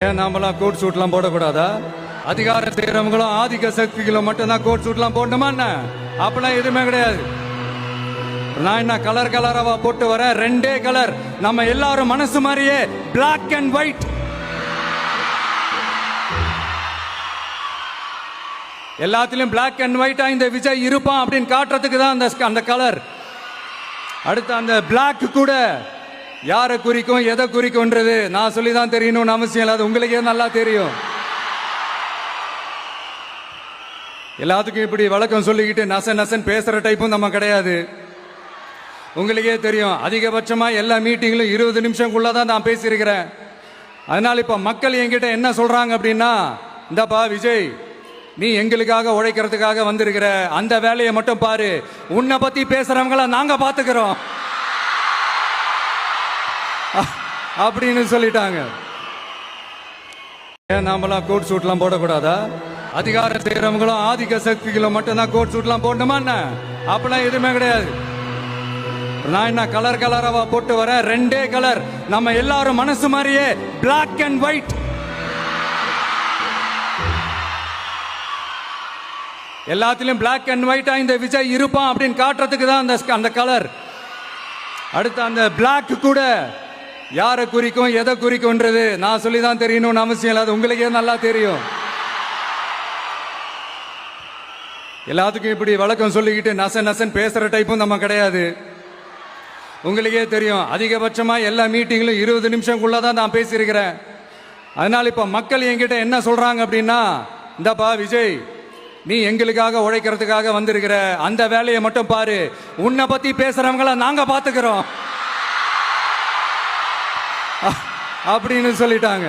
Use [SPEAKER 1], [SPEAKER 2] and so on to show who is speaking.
[SPEAKER 1] ஏன் நாமெல்லாம் கோட் சூட்லாம் போடக்கூடாதா? அதிகாரம் செய்யறவங்களும் ஆதிக்க சக்திகளும் மட்டும்தான் கோட் சூட்லாம் போடணுமா என்ன? அப்பெல்லாம் எதுவுமே கிடையாது. நான் என்ன கலர் கலராவா போட்டு வரேன்? ரெண்டே கலர், நம்ம எல்லாரும் மனசு மாதிரியே பிளாக் அண்ட் ஒயிட். எல்லாத்திலும் பிளாக் அண்ட் ஒயிட்டா இந்த விஜய் இருப்பான் அப்படின்னு காட்டுறதுக்கு தான் அந்த கலர். அடுத்து அந்த பிளாக் கூட யாரை குறிக்கும் எதை குறிக்கும்ன்றது நான் சொல்லிதான் தெரியணும்னு அவசியம் இல்லை, அது உங்களுக்கே நல்லா தெரியும். எல்லாத்துக்கும் இப்படி வழக்கம் சொல்லிக்கிட்டு நசன் பேசுற டைப்பும் நம்ம கிடையாது. உங்களுக்கே தெரியும், அதிகபட்சமா எல்லா மீட்டிங்களும் 20 நிமிஷம்குள்ளதான் நான் பேசியிருக்கிறேன். அதனால இப்ப மக்கள் என்கிட்ட என்ன சொல்றாங்க அப்படின்னா, இந்தப்பா விஜய், நீ எங்களுக்காக உழைக்கிறதுக்காக வந்திருக்கிற, அந்த வேலையை மட்டும் பாரு, உன்னை பத்தி பேசுறவங்கள நாங்க பாத்துக்கிறோம் அப்படின்னு சொல்லிட்டாங்க. ஏன் நாமெல்லாம் கோட் சூட்லாம் போடக்கூடாதா? அதிகாரம் செய்யறவங்களும் ஆதிக்க சக்திகளும் மட்டும்தான் கோட் சூட்லாம் போடணுமா என்ன? அப்பெல்லாம் எதுவுமே கிடையாது. நான் என்ன கலர் கலராவா போட்டு வரேன்? ரெண்டே கலர், நம்ம எல்லாரும் மனசு மாதிரியே பிளாக் அண்ட் ஒயிட். எல்லாத்திலும் பிளாக் அண்ட் ஒயிட்டா இந்த விஜய் இருப்பான் அப்படின்னு காட்டுறதுக்கு தான் அந்த கலர். அடுத்து அந்த பிளாக் கூட யாரை குறிக்கும் எதை குறிக்கும்ன்றது நான் சொல்லிதான் தெரியணும்னு அவசியம் இல்லை, அது உங்களுக்கே நல்லா தெரியும். எல்லாத்துக்கும் இப்படி வழக்கம் சொல்லிக்கிட்டு நசன் பேசுற டைப்பும் நம்ம கிடையாது. உங்களுக்கே தெரியும், அதிகபட்சமா எல்லா மீட்டிங்களும் 20 நிமிஷம்குள்ளதான் நான் பேசியிருக்கிறேன். அதனால இப்ப மக்கள் என்கிட்ட என்ன சொல்றாங்க அப்படின்னா, இந்தப்பா விஜய், நீ எங்களுக்காக உழைக்கிறதுக்காக வந்திருக்கிற, அந்த வேலையை மட்டும் பாரு, உன்னை பத்தி பேசுறவங்கள நாங்க பாத்துக்கிறோம் அப்படின்னு சொல்லிட்டாங்க.